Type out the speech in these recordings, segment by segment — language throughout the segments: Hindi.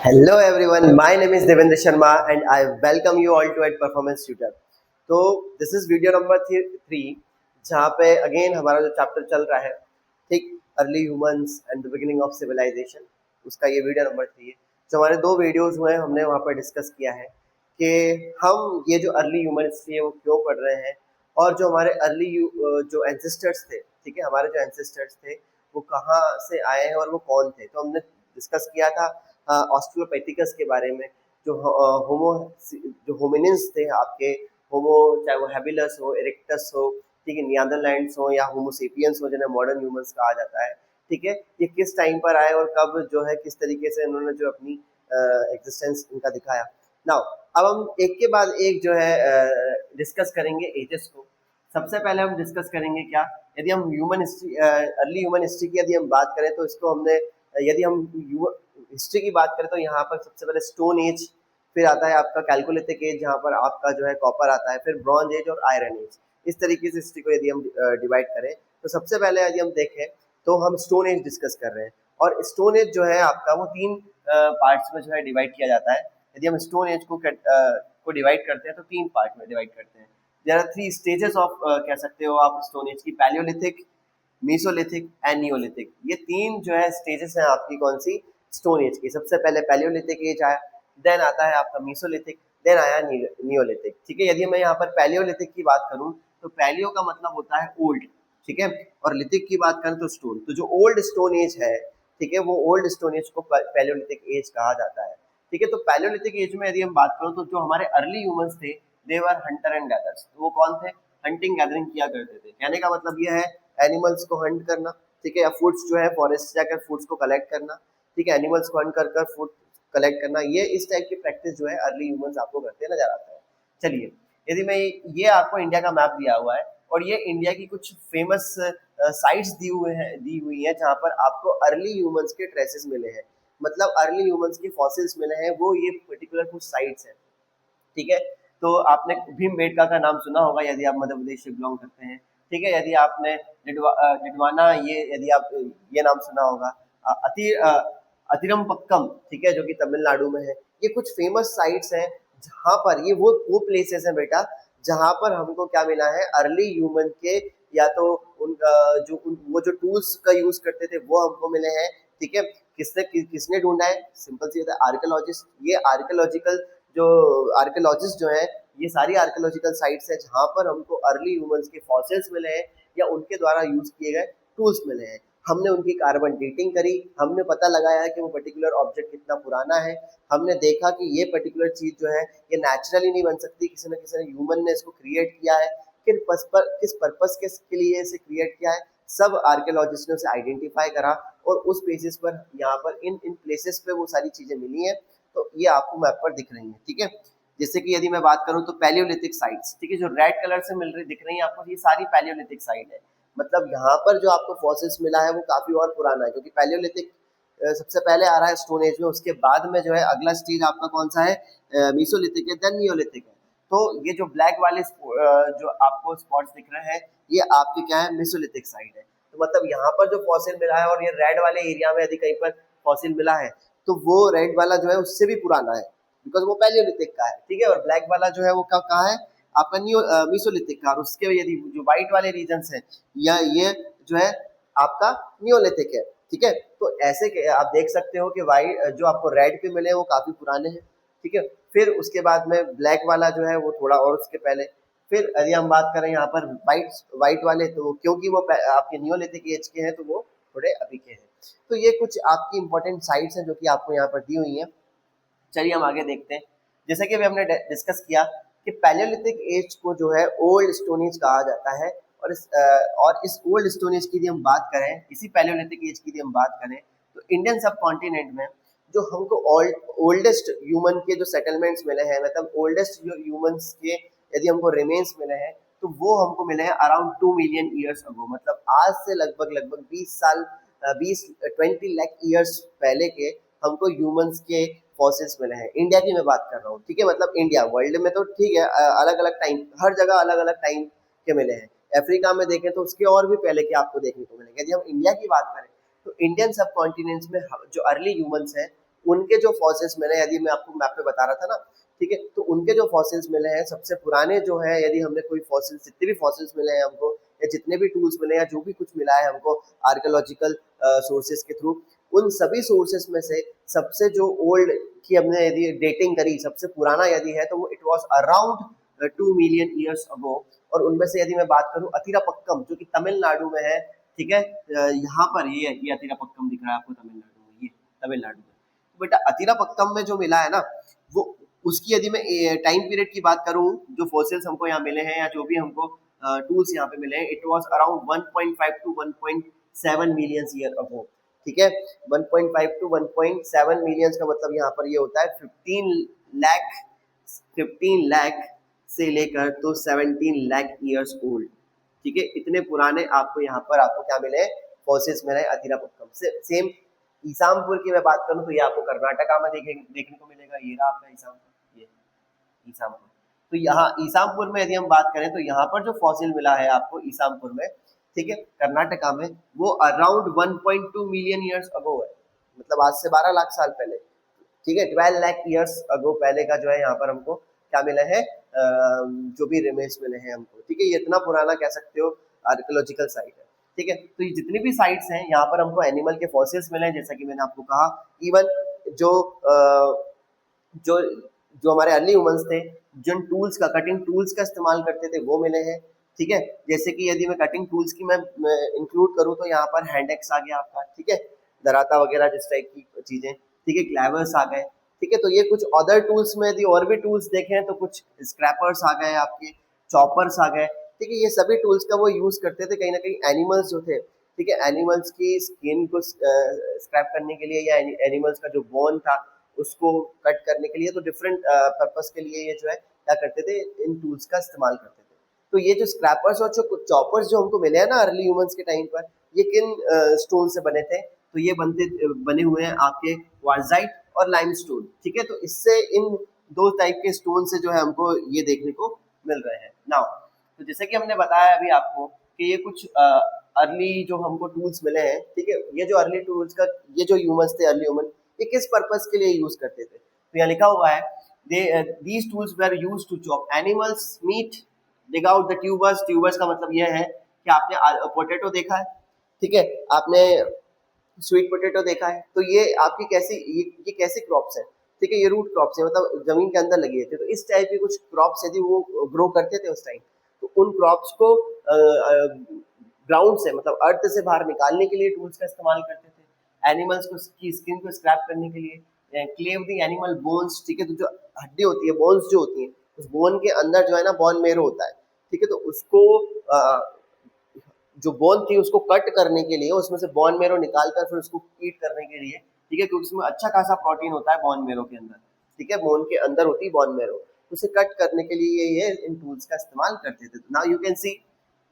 Hello everyone, my name is Devendra Sharma and I welcome you all to at Performance Tutor. तो दिस इज वीडियो नंबर 3 जहाँ पे अगेन हमारा जो चैप्टर चल रहा है ठीक early humans and the beginning of civilization, उसका ये वीडियो नंबर 3 है। जो हमारे दो वीडियोस हुए हैं हमने वहाँ पर डिस्कस किया है कि हम ये जो अर्ली ह्यूमंस थे वो क्यों पढ़ रहे हैं और जो हमारे अर्ली जो एंसेस्टर्स थे, ठीक है, हमारे जो एंसेस्टर्स थे वो कहाँ से आए हैं और वो कौन थे। तो हमने डिस्कस किया था ऑस्ट्रोलोपैथिकस के बारे में, जो होमो जो होमिनिन्स थे आपके, होमो चाहे वो हैबिलस हो, इरेक्टस हो, ठीक है, नियांडरलैंड्स हो या होमोसेपियंस हो जिन्हें मॉडर्न ह्यूमंस कहा जाता है, ठीक है, ये किस टाइम पर आए और कब जो है किस तरीके से उन्होंने जो अपनी एग्जिस्टेंस इनका दिखाया। नाउ अब हम एक के बाद एक जो है डिस्कस करेंगे एजेस को। सबसे पहले हम डिस्कस करेंगे क्या, यदि हम human history early human history की यदि हम बात करें तो इसको हमने यदि हम हिस्ट्री की बात करें तो यहाँ पर सबसे पहले स्टोन एज, फिर आता है आपका कैलकोलिथिक एज जहाँ पर आपका जो है कॉपर आता है, फिर ब्रॉन्ज एज और आयरन एज। इस तरीके से हिस्ट्री को यदि हम डिवाइड करें तो सबसे पहले यदि हम देखें तो हम स्टोन एज डिस्कस कर रहे हैं और स्टोन एज जो है आपका वो तीन पार्ट्स में जो है डिवाइड किया जाता है। यदि हम स्टोन एज को डिवाइड करते हैं तो तीन पार्ट में डिवाइड करते हैं। There are three stages of कह सकते हो आप स्टोन एज की, पैलियोलिथिक, मीसोलिथिक एंड नियोलिथिक। ये तीन जो है स्टेजेस हैं आपकी कौन सी स्टोन एज की। सबसे पहले पैलियोलिथिक एज आया, देन आता है आपका मीसोलिथिक, देन आया नियोलिथिक, ठीक है। यदि मैं यहाँ पर पैलियोलिथिक की बात करूँ तो पैलियो का मतलब होता है ओल्ड, ठीक है, और लिथिक की बात करें तो स्टोन। तो जो ओल्ड स्टोन एज है, ठीक है, वो ओल्ड स्टोन एज को पैलियोलिथिक एज कहा जाता है, ठीक है। तो पैलियोलिथिक एज में यदि हम बात करें तो जो हमारे अर्ली ह्यूमंस थे दे वर हंटर एंड गैदर्स। वो कौन थे? हंटिंग गैदरिंग किया करते थे। कहने का मतलब ये है एनिमल्स को हंट करना, ठीक है, या फूड्स जो है फॉरेस्ट जाकर फूड्स को कलेक्ट करना, ठीक है, एनिमल्स को हंट कर कर फूड कलेक्ट करना, ये इस टाइप की प्रैक्टिस जो है अर्ली ह्यूमंस आपको करते नजर आता है। चलिए, यदि मैं ये आपको इंडिया का मैप दिया हुआ है और ये इंडिया की कुछ फेमस साइट्स दी हुई है जहाँ पर आपको अर्ली ह्यूमंस के ट्रेसेस मिले हैं, मतलब अर्ली ह्यूमंस के फॉसिल्स मिले हैं, वो ये पर्टिकुलर कुछ साइट्स हैं, ठीक है। तो आपने भीमबेटका का नाम सुना होगा यदि आप मध्य प्रदेश से बिलोंग करते हैं, ठीक है। यदि आपने डिडवाना ये यदि आप ये नाम सुना होगा, अतिरमपक्कम, ठीक है, जो कि तमिलनाडु में है। ये कुछ फेमस साइट्स हैं जहाँ पर ये वो प्लेसेस हैं बेटा जहाँ पर हमको क्या मिला है, अर्ली ह्यूमन के या तो वो जो टूल्स का यूज करते थे वो हमको मिले हैं, ठीक है। किसने ढूंढा है? सिंपल सी बात है, आर्कियोलॉजिस्ट। ये आर्कियोलॉजिकल जो आर्कियोलॉजिस्ट जो है, ये सारी आर्कियोलॉजिकल साइट्स है जहाँ पर हमको अर्ली ह्यूमंस के फॉसिल्स मिले हैं या उनके द्वारा यूज किए गए टूल्स मिले हैं। हमने उनकी कार्बन डेटिंग करी, हमने पता लगाया कि वो पर्टिकुलर ऑब्जेक्ट कितना पुराना है, हमने देखा कि ये पर्टिकुलर चीज जो है ये नेचुरली नहीं बन सकती, किसी न किसी ने ह्यूमन ने इसको क्रिएट किया है, किस पर्पस के लिए इसे क्रिएट किया है, सब आर्कियोलॉजिस्ट ने उसे आइडेंटिफाई करा और उस बेसिस पर यहाँ पर इन इन प्लेसेस पे वो सारी चीजें मिली हैं। तो ये आपको मैप पर दिख रही है, ठीक है। जैसे कि यदि मैं बात करूं तो पैलियोलिथिक साइट्स, ठीक है, जो रेड कलर से मिल रही दिख रही है आपको, ये सारी पैलियोलिथिक साइट है। मतलब यहाँ पर जो आपको फॉसिल्स मिला है वो काफी और पुराना है, क्योंकि पैलियोलिथिक सबसे पहले आ रहा है स्टोन एज में, उसके बाद में जो है अगला स्टेज आपका कौन सा है, मीसोलिथिक है, देन नियोलिथिक है। तो ये जो ब्लैक वाले जो आपको स्पॉट्स दिख रहे हैं ये आपके क्या है, मेसोलिथिक साइड है। तो मतलब यहाँ पर जो फॉसिल मिला है और ये रेड वाले एरिया में यदि कहीं पर फॉसिल मिला है तो वो रेड वाला जो है उससे भी पुराना है, बिकॉज वो पैलियोलिथिक का है, ठीक है। और ब्लैक वाला जो है वो कहाँ है, आपका मीसोलिथिक का। और उसके यदि जो व्हाइट वाले रीजन्स हैं या ये जो है आपका नियोलिथिक है, ठीक है। तो ऐसे आप देख सकते हो कि व्हाइट जो आपको रेड पे मिले वो काफी पुराने हैं, ठीक है। फिर उसके बाद में ब्लैक वाला जो है वो थोड़ा और उसके पहले। फिर यदि हम बात करें यहाँ पर व्हाइट वाले, तो क्योंकि वो आपके नियोलिथिक एज के हैं तो वो थोड़े अभी के हैं। तो ये कुछ आपकी इंपॉर्टेंट साइट्स हैं जो कि आपको यहाँ पर दी हुई हैं। चलिए हम आगे देखते हैं। जैसे कि अभी हमने डिस्कस किया कि पैलियोलिथिक एज को जो है ओल्ड स्टोन एज कहा जाता है, और इस ओल्ड स्टोन एज की यदि हम बात करें, इसी पैलियोलिथिक एज की यदि हम बात करें तो इंडियन सब कॉन्टिनेंट में जो हमको ओल्डेस्ट ह्यूमन के जो सेटलमेंट्स मिले हैं, मतलब ओल्डेस्ट जो ह्यूमंस के यदि हमको रिमेन्स मिले हैं तो वो हमको मिले हैं अराउंड 2 मिलियन ईयर्स अगो। मतलब आज से लगभग लगभग 20 साल, 20 लाख ईयर्स पहले के हमको ह्यूमंस के फॉसिल्स मिले हैं। इंडिया की मैं बात कर रहा हूँ, ठीक है, मतलब इंडिया, वर्ल्ड में तो ठीक है अलग अलग टाइम, हर जगह अलग अलग टाइम के मिले हैं। अफ्रीका में देखें तो उसके और भी पहले के आपको देखने को मिलेंगे। यदि हम इंडिया की बात करें तो इंडियन सब कॉन्टिनेंट्स में जो अर्ली ह्यूमंस हैं उनके जो फॉसिल्स मिले, यदि मैं आपको मैप पे बता रहा था ना, ठीक है, तो उनके जो फॉसिल्स मिले हैं सबसे पुराने जो है, यदि हमने कोई फॉसिल्स, जितने भी फॉसिल्स मिले हैं हमको, या जितने भी टूल्स मिले हैं, या जो भी कुछ मिला है हमको आर्कियोलॉजिकल सोर्सेज के थ्रू, उन सभी सोर्सेज में से सबसे जो ओल्ड की हमने यदि डेटिंग करी, सबसे पुराना यदि है, तो वो it was around 2 million years ago. और उनमें से यदि मैं बात करूं अतिरापक्कम, जो कि तमिलनाडु में है, ठीक है, यहाँ पर ये अतिरापक्कम दिख रहा है आपको तमिलनाडु में, ये तमिलनाडु में। तो बेटा अतिरापक्कम में जो मिला है ना, वो उसकी यदि मैं टाइम पीरियड की बात करूं, जो फोसिल्स हमको यहाँ मिले हैं या जो भी हमको टूल्स यहाँ पे मिले हैं, it was around 1.5 to 1.7 million year ago, ठीक है। 1.5 टू 1.7 मिलियन का मतलब यहाँ पर ये होता है 15 लाख से लेकर तो 17 लाख ईयर्स ओल्ड, ठीक है। इतने पुराने आपको यहाँ पर आपको क्या मिले, फॉसिल्स मिले अतिरापक्कम से। सेम ईसामपुर की मैं बात करूँ तो ये आपको कर्नाटका में देखने को मिलेगा। ये रहा आपका ईसामपुर, ये ईसामपुर। तो यहाँ ईसामपुर में यदि हम बात करें तो यहाँ पर जो फॉसिल मिला है आपको ईसामपुर में, ठीक है, कर्नाटका में, वो अराउंड 1.2 मिलियन ईयर्स अगो है, मतलब आज से 12 लाख साल पहले, ठीक है। 12 लाख ईयर्स अगो पहले का जो है यहाँ पर हमको क्या मिला है, जो भी रिमेन्स मिले हैं हमको, ठीक है। ये इतना पुराना कह सकते हो आर्कियोलॉजिकल साइट है, ठीक है। तो ये जितनी भी साइट्स हैं यहाँ पर हमको एनिमल के फॉसिल्स मिले हैं, जैसा कि मैंने आपको कहा। इवन जो जो जो हमारे अर्ली ह्यूमंस थे, जिन टूल्स का, कटिंग टूल्स का इस्तेमाल करते थे, वो मिले हैं, ठीक है। जैसे कि यदि मैं कटिंग टूल्स की मैं इंक्लूड करूँ तो यहाँ पर हैंड एक्स आ गया आपका, ठीक है, दराता वगैरह जिस टाइप की चीजें, ठीक है, क्लैवर्स आ गए, ठीक है। तो ये कुछ अदर टूल्स में यदि और भी टूल्स देखें तो कुछ स्क्रैपर्स आ गए आपके, चॉपर्स आ गए, ठीक है। ये सभी टूल्स का वो यूज करते थे कहीं ना कहीं एनिमल्स जो थे, ठीक है, एनिमल्स की स्किन को स्क्रैप करने के लिए, या एनिमल्स का जो बोन था उसको कट करने के लिए, तो डिफरेंट पर्पस के लिए ये जो है क्या करते थे, इन टूल्स का इस्तेमाल करते थे। तो ये जो स्क्रैपर्स और जो चॉपर्स जो हमको मिले हैं ना अर्ली ह्यूमंस के टाइम पर, ये किन स्टोन से बने थे, तो ये बने हुए हैं आपके क्वार्ट्जाइट और लाइमस्टोन, ठीक है। तो इससे इन दो टाइप के स्टोन से जो है हमको ये देखने को मिल रहे हैं नाउ। तो जैसे कि हमने बताया अभी आपको कि ये कुछ अर्ली जो हमको टूल्स मिले हैं, ठीक है, ये जो अर्ली टूल्स का, ये जो ह्यूमंस थे अर्ली ह्यूमन, ये किस पर्पस के लिए यूज करते थे, तो यहाँ लिखा हुआ है these tools were used to chop animals meat, dig out the tubers। Tubers का मतलब यह है कि आपने पोटैटो देखा है, ठीक है, आपने स्वीट पोटैटो देखा है, तो ये आपकी ये कैसी क्रॉप्स है, ठीक है, ये रूट क्रॉप्स है, मतलब जमीन के अंदर लगी थी। तो इस टाइप की कुछ क्रॉप्स यदि वो ग्रो करते थे उस टाइम, तो उन क्रॉप्स को ग्राउंड से, मतलब अर्थ से बाहर निकालने के लिए टूल्स का इस्तेमाल करते थे। एनिमल्स को की स्किन को स्क्रैप करने के लिए, क्लेव द एनिमल बोन्स, ठीक है, तो जो हड्डी होती है, बोन्स जो होती है, उस बोन के अंदर जो है ना बोन मेरो होता है, ठीक है, तो उसको जो बोन थी उसको कट करने के लिए, उसमें से बोन मेरो निकालकर फिर उसको ईट करने के लिए, ठीक है, क्योंकि उसमें अच्छा खासा प्रोटीन होता है बोन मेरो के अंदर, ठीक है, बोन के अंदर होती है बोन मेरो, उसे कट करने के लिए ये इन टूल्स का इस्तेमाल करते थे। Now you can see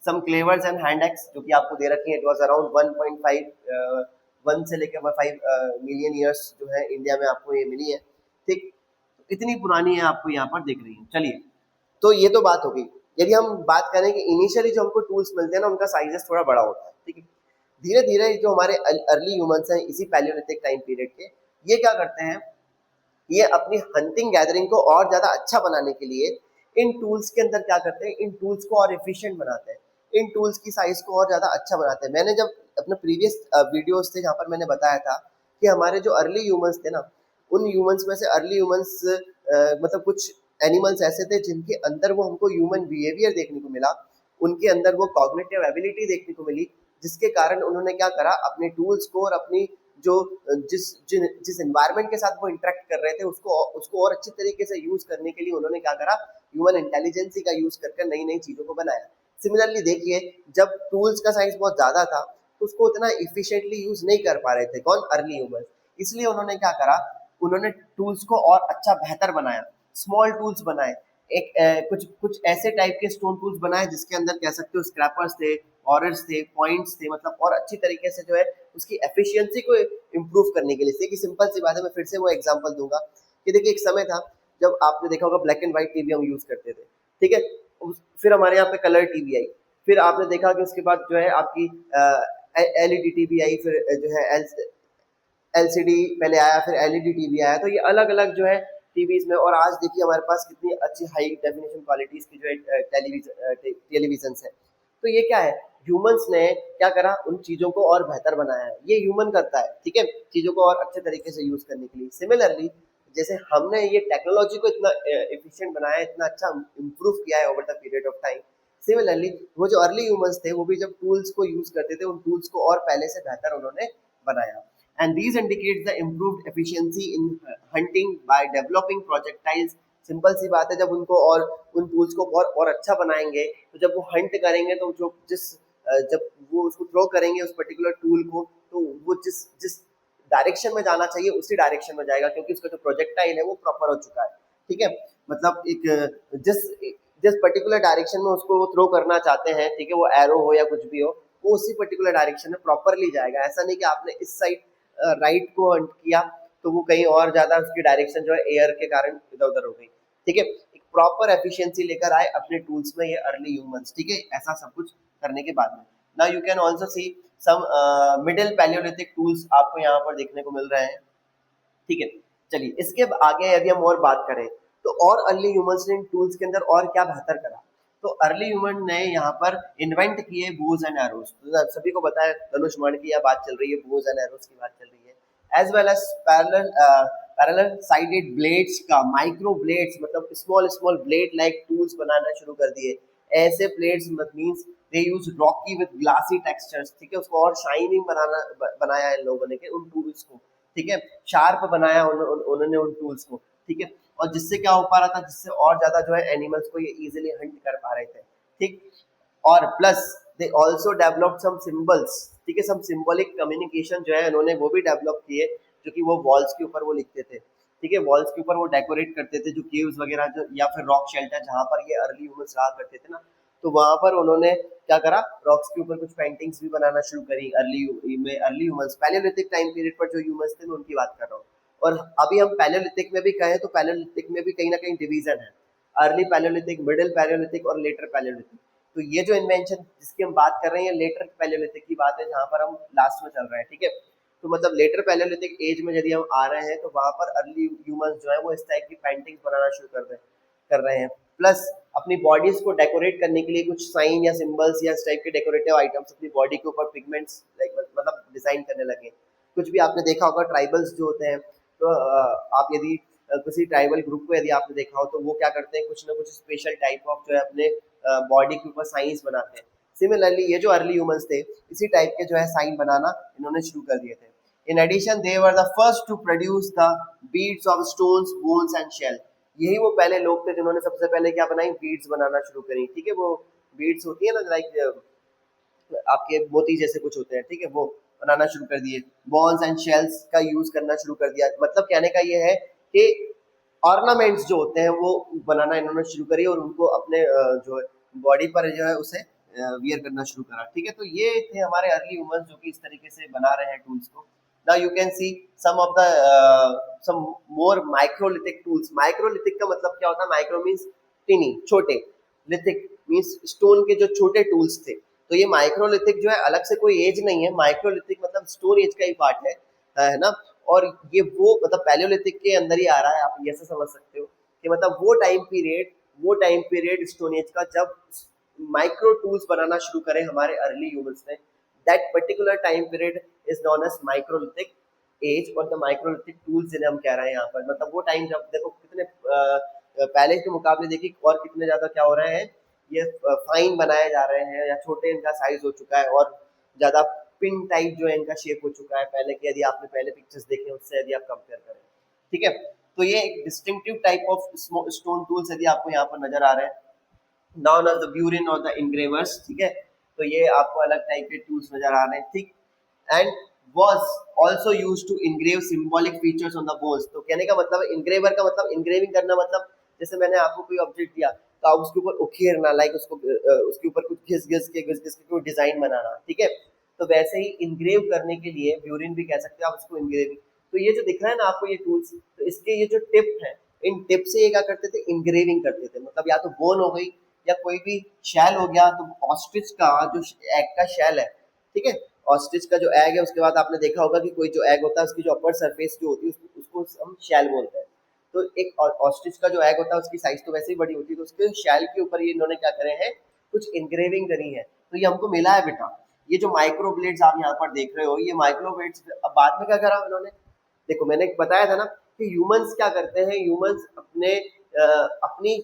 some cleavers and hand axe जो कि आपको दे रखी है। इट वाज अराउंड 1 से लेकर 5 मिलियन ईयर्स जो है इंडिया में आपको ये मिली है, ठीक, इतनी पुरानी है, आपको यहाँ पर दिख रही है। चलिए, तो ये तो बात हो गई। यदि हम बात करें कि इनिशियली जो हमको टूल्स मिलते हैं ना, उनका साइजेस थोड़ा बड़ा होता है, ठीक है। धीरे धीरे जो हमारे अर्ली ह्यूमंस हैं इसी पैलियोलिथिक टाइम पीरियड के, ये क्या करते हैं, ये अपनी हंटिंग गैदरिंग को और ज्यादा अच्छा बनाने के लिए इन टूल्स के अंदर क्या करते हैं, इन टूल्स को और एफिशिएंट बनाते हैं, इन टूल्स की साइज को और ज्यादा अच्छा बनाते हैं। मैंने जब अपने प्रीवियस वीडियोस थे जहाँ पर मैंने बताया था कि हमारे जो अर्ली ह्यूमंस थे ना, उन ह्यूमंस में से अर्ली ह्यूमंस मतलब कुछ एनिमल्स ऐसे थे जिनके अंदर वो हमको ह्यूमन बिहेवियर देखने को मिला, उनके अंदर वो कॉग्निटिव एबिलिटी देखने को मिली, जिसके कारण उन्होंने क्या करा, अपने टूल्स को और अपनी जो जिस एनवायरनमेंट के साथ वो इंटरेक्ट कर रहे थे उसको और अच्छी तरीके से यूज करने के लिए उन्होंने क्या करा, ह्यूमन इंटेलिजेंसी का यूज करके नई नई चीजों को बनाया। सिमिलरली देखिए, जब टूल्स का साइज बहुत ज्यादा था तो उसको उतना इफिशिएंटली यूज नहीं कर पा रहे थे कौन, अर्ली ह्यूमंस, इसलिए उन्होंने क्या करा, उन्होंने टूल्स को और अच्छा बेहतर बनाया, स्मॉल टूल्स बनाए, कुछ कुछ ऐसे टाइप के स्टोन टूल्स बनाए जिसके अंदर कह सकते हो स्क्रैपर्स थे, ऑरर्स थे, पॉइंट्स थे, मतलब और अच्छी तरीके से जो है उसकी एफिशिएंसी को इम्प्रूव करने के लिए। देखिए सिंपल सी बात है, मैं फिर से वो एग्जांपल दूंगा कि देखिए एक समय था जब आपने देखा होगा ब्लैक एंड व्हाइट टीवी हम यूज करते थे, ठीक है, फिर हमारे यहाँ पे कलर टीवी आई, फिर आपने देखा कि उसके बाद जो है आपकी एलईडी टीवी आई, फिर जो है एलसीडी पहले आया, फिर एलईडी टीवी आया, तो ये अलग अलग जो है टीवीज में। और आज देखिए हमारे पास कितनी अच्छी हाई डेफिनेशन क्वालिटीज की जो है टेलीविजन है। तो ये क्या है, ह्यूमंस ने क्या करा, उन चीजों को और बेहतर बनाया है, ये ह्यूमन करता है, ठीक है, चीजों को और अच्छे तरीके से यूज करने के लिए। सिमिलरली जैसे हमने ये टेक्नोलॉजी को इतना एफिशिएंट बनाया है, इतना अच्छा इम्प्रूव किया है over the period of time, similarly वो जो अर्ली ह्यूमंस थे वो भी जब टूल्स को यूज करते थे, उन टूल्स को और पहले से बेहतर उन्होंने बनाया। And these indicate the improved efficiency in hunting by developing projectiles. Simple सी बात है, जब उनको और उन टूल्स को और अच्छा बनाएंगे, तो जब वो हंट करेंगे तो जो जब वो उसको थ्रो करेंगे उस पर्टिकुलर टूल को, तो वो जिस जिस डायरेक्शन में जाना चाहिए उसी डायरेक्शन में जाएगा, क्योंकि उसका जो प्रोजेक्टाइल है वो प्रॉपर हो चुका है, ठीक है। मतलब एक जिस जिस पर्टिकुलर डायरेक्शन में उसको वो थ्रो करना चाहते हैं, ठीक है, वो एरो हो या कुछ भी हो, वो उसी पर्टिकुलर डायरेक्शन में प्रॉपरली जाएगा। ऐसा नहीं कि आपने इस साइड राइट को हंट किया तो वो कहीं और ज्यादा उसकी डायरेक्शन जो है एयर के कारण इधर उधर हो गई, ठीक है। एक प्रॉपर एफिशिएंसी लेकर आए अपने टूल्स में ये अर्ली ह्यूमंस, ठीक है, ऐसा सब कुछ करने के बाद में। Now you can also see some middle palaeolithic tools आपको यहाँ पर देखने को मिल रहे हैं, ठीक है। चलिए इसके आगे यदि हम और बात करें तो और अर्ली ह्यूमंस ने इन टूल्स के अंदर और क्या बेहतर करा, तो अर्ली ह्यूमन ने यहाँ पर इन्वेंट किए बोज एंड एरोज। तो सभी को पता है धनुष बाण की यह बात चल रही है, बोज एंड एरोज की बात चल रही है, as well as parallel sided blades का, माइक्रो ब्लेड्स मतलब small small blade like tools बनाना शुरू कर दिए। ऐसे ब्लेड्स मत they use rocky with glassy textures, ठीक है, उसको और शाइनिंग बनाया है इन लोगों ने उन टूल्स को, ठीक है, शार्प बनाया उन्होंने उन टूल्स को, ठीक है। और जिससे क्या हो पा रहा था, जिससे और ज्यादा जो है एनिमल्स को ये इजीली हंट कर पा रहे थे, ठीक। और plus they also developed some symbols, ठीक है, सम सिंबॉलिक कम्युनिकेशन जो है उन्होंने वो भी डेवलप किए, जो कि वो वॉल्स के ऊपर वो लिखते थे, ठीक है, वॉल्स के ऊपर वो डेकोरेट करते थे, जो केव्स वगैरह जो या फिर रॉक शेल्टर जहाँ पर ये अर्ली ह्यूमंस रहा करते थे ना, तो वहां पर उन्होंने क्या करा, रॉक्स के ऊपर कुछ पेंटिंग्स भी बनाना शुरू करी। Early humans Palaeolithic time period पर जो ह्यूमंस थे मैं उनकी बात कर रहा हूँ। और अभी हम पैलियोलिथिक में भी कहें तो पैलियोलिथिक में भी कहीं ना कहीं डिवीजन है, अर्ली पैलियोलिथिक, मिडिल पैलियोलिथिक और लेटर पैलियोलिथिक। तो ये जो इन्वेंशन जिसकी हम बात कर रहे हैं लेटर पैलियोलिथिक की बात है, जहाँ पर हम लास्ट में चल रहे हैं, ठीक है। तो मतलब लेटर पैलियोलिथिक एज में यदि हम आ रहे हैं तो वहां पर अर्ली ह्यूमंस जो है वो इस टाइप की पेंटिंग्स बनाना शुरू कर रहे हैं। प्लस अपनी बॉडीज को डेकोरेट करने के लिए कुछ साइन या सिंबल्स या इस टाइप के डेकोरेटिव आइटम्स अपनी बॉडी के ऊपर पिगमेंट्स मतलब डिजाइन करने लगे। कुछ भी आपने देखा होगा ट्राइबल्स जो होते हैं, तो आप यदि किसी ट्राइबल ग्रुप को यदि आपने देखा हो तो वो क्या करते हैं, कुछ ना कुछ स्पेशल टाइप ऑफ जो है अपने बॉडी के ऊपर साइंस बनाते हैं। सिमिलरली ये जो अर्ली ह्यूमंस थे इसी टाइप के जो है साइन बनाना इन्होंने शुरू कर दिए थे। In addition they were the first to produce the beads of stones, bones and shell. यही वो पहले लोग थे जिन्होंने सबसे पहले क्या बनाई, बीड्स बनाना शुरू करी, ठीक है। वो बीड्स होती है ना, लाइक आपके मोती जैसे कुछ होते हैं, ठीक है, वो बनाना शुरू कर दिए। बॉन्स एंड शेल्स का यूज करना शुरू कर दिया। मतलब कहने का ये है कि ऑर्नामेंट्स जो होते हैं वो बनाना इन्होंने शुरू करी और उनको अपने जो बॉडी पर जो है उसे वियर करना शुरू करा, ठीक है। तो ये थे हमारे अर्ली ह्यूमंस जो कि इस तरीके से बना रहे हैं टूल्स को। Now you can see some of the some more microlithic tools. Microlithic का मतलब क्या होता है, माइक्रो मींस टिनी, छोटे, लिथिक मींस स्टोन के जो छोटे टूल्स थे। तो ये माइक्रोलिथिक जो है अलग से कोई एज नहीं है, माइक्रोलिथिक मतलब स्टोन एज का ही पार्ट है ना। और ये वो मतलब पैलियोलिथिक के अंदर ही आ रहा है, आप ऐसे समझ सकते हो कि मतलब वो टाइम पीरियड स्टोन एज का जब माइक्रो टूल्स बनाना शुरू करें हमारे अर्ली ह्यूमंस ने, that particular time period is known as microlithic age. और द माइक्रोलिथिक टूल्स जिन्हें हम कह रहे हैं यहाँ पर, मतलब वो टाइम जब देखो कितने पहले के मुकाबले देखिए और कितने ज्यादा क्या हो रहे हैं, ये फाइन बनाए जा रहे हैं, या छोटे इनका साइज हो चुका है और ज्यादा पिन टाइप जो है इनका शेप हो चुका है पहले के, यदि आपने पहले पिक्चर्स देखे उससे यदि आप कंपेयर करें, ठीक है। तो ये एक distinctive type of stone tools यदि आपको यहाँ पर नजर आ रहे हैं, नॉन ऑफ द ब्यूरिन और द इंग्रेवर्स, ठीक है। तो ये आपको अलग टाइप के टूल्स नजर आ रहे हैं, ठीक। And was also used to engrave symbolic features on the bones। तो कहने का मतलब इंग्रेवर का मतलब इंग्रेविंग करना, मतलब जैसे मैंने आपको कोई ऑब्जेक्ट दिया तो आप उसके ऊपर उखेरना, लाइक उसको उसके ऊपर कुछ घिस घिस के कोई डिजाइन बनाना, ठीक है। तो वैसे ही इंग्रेव करने के लिए ब्यूरिन भी कह सकते हैं आप उसको, इंग्रेविंग। तो ये जो दिख रहा है ना आपको ये टूल्स, तो इसके ये जो टिप है, इन टिप से ये क्या करते थे, इंग्रेविंग करते थे। मतलब या तो बोन हो गई या कोई भी शैल हो गया, तो ऑस्ट्रिच का जो एग का शैल है, ठीक है, ऑस्ट्रिच का जो एग है उसके बाद आपने देखा होगा कि कोई जो एग होता है उसकी जो अपर सरफेस जो होती है उसको हम शैल बोलते हैं। तो एक ऑस्ट्रिच का जो एग होता है उसकी साइज तो वैसे ही बड़ी होती है, तो उसके शैल के ऊपर ये इन्होंने क्या करे हैं, कुछ इंग्रेविंग करी है। तो ये हमको मिला है बेटा। ये जो माइक्रो ब्लेड्स आप यहाँ पर देख रहे हो, ये माइक्रो ब्लेड्स अब बाद में क्या करा इन्होंने, देखो मैंने बताया था ना कि ह्यूमंस क्या करते हैं, ह्यूमंस अपनी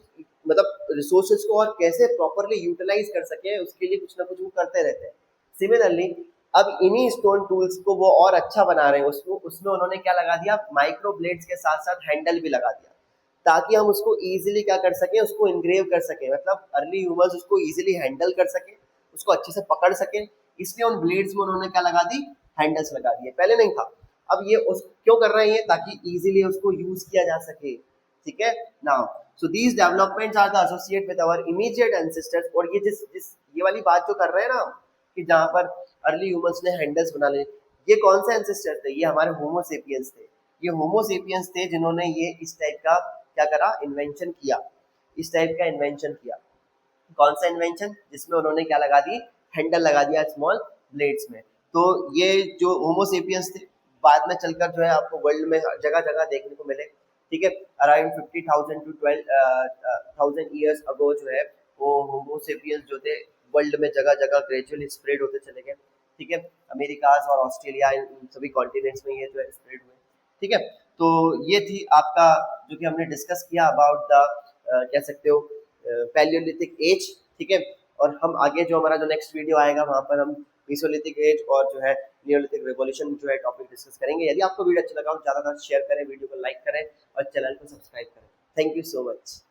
मतलब रिसोर्सेज को और कैसे प्रॉपरली यूटिलाइज कर सके उसके लिए कुछ ना कुछ वो करते रहते हैं। सिमिलरली अब इन्हीं स्टोन टूल्स को वो और अच्छा बना रहे हैं, उसमें उन्होंने क्या लगा दिया, माइक्रो ब्लेड्स के साथ साथ हैंडल भी लगा दिया, ताकि हम उसको इजीली क्या कर सकें, उसको इनग्रेव कर सकें, मतलब अर्ली ह्यूमंस उसको इजीली हैंडल कर सके, उसको अच्छे से पकड़ सके। इसलिए उन ब्लेड्स में उन्होंने क्या लगा दी, हैंडल्स लगा दिए, पहले नहीं था। अब ये उस क्यों कर रहे हैं ये, ताकि इजीली उसको यूज किया जा सके। ठीक है, now so these developments are the associate with our immediate ancestors. और ये जिस जिस ये वाली बात जो कर रहे हैं ना कि जहाँ पर अर्ली ह्यूमंस ने हैंडल्स बना लिए, ये कौन से एंसेस्टर्स थे, ये हमारे होमोसेपियंस थे। ये होमोसेपियंस थे जिन्होंने ये इस टाइप का क्या करा, इन्वेंशन किया, इस टाइप का इन्वेंशन किया। कौन सा इन्वेंशन, जिसमें उन्होंने क्या लगा दी, हैंडल लगा दिया स्मॉल ब्लेड्स में। तो ये जो होमोसेपियंस थे बाद में चलकर जो है आपको वर्ल्ड में जगह जगह देखने को मिले। ठीक है, अराउंड 50,000 टू 12,000 ईयर्स अगो जो है वो होमोसेपियंस जो थे वर्ल्ड में जगह जगह ग्रेजुअली स्प्रेड होते चले गए। ठीक है, अमेरिकाज और ऑस्ट्रेलिया इन सभी कॉन्टिनेंट्स में ये जो है स्प्रेड हुए। ठीक है, तो ये थी आपका जो कि हमने डिस्कस किया अबाउट द कह सकते हो पैलियोलिथिक एज। ठीक है, और हम आगे जो हमारा जो नेक्स्ट वीडियो आएगा वहाँ पर हम मेसोलिथिक एज और जो है नियोलिथिक रिवॉल्यूशन जो है टॉपिक डिस्कस करेंगे। यदि आपको वीडियो अच्छा लगा हो ज़्यादा शेयर करें, वीडियो को लाइक करें और चैनल को सब्सक्राइब करें। Thank you so much.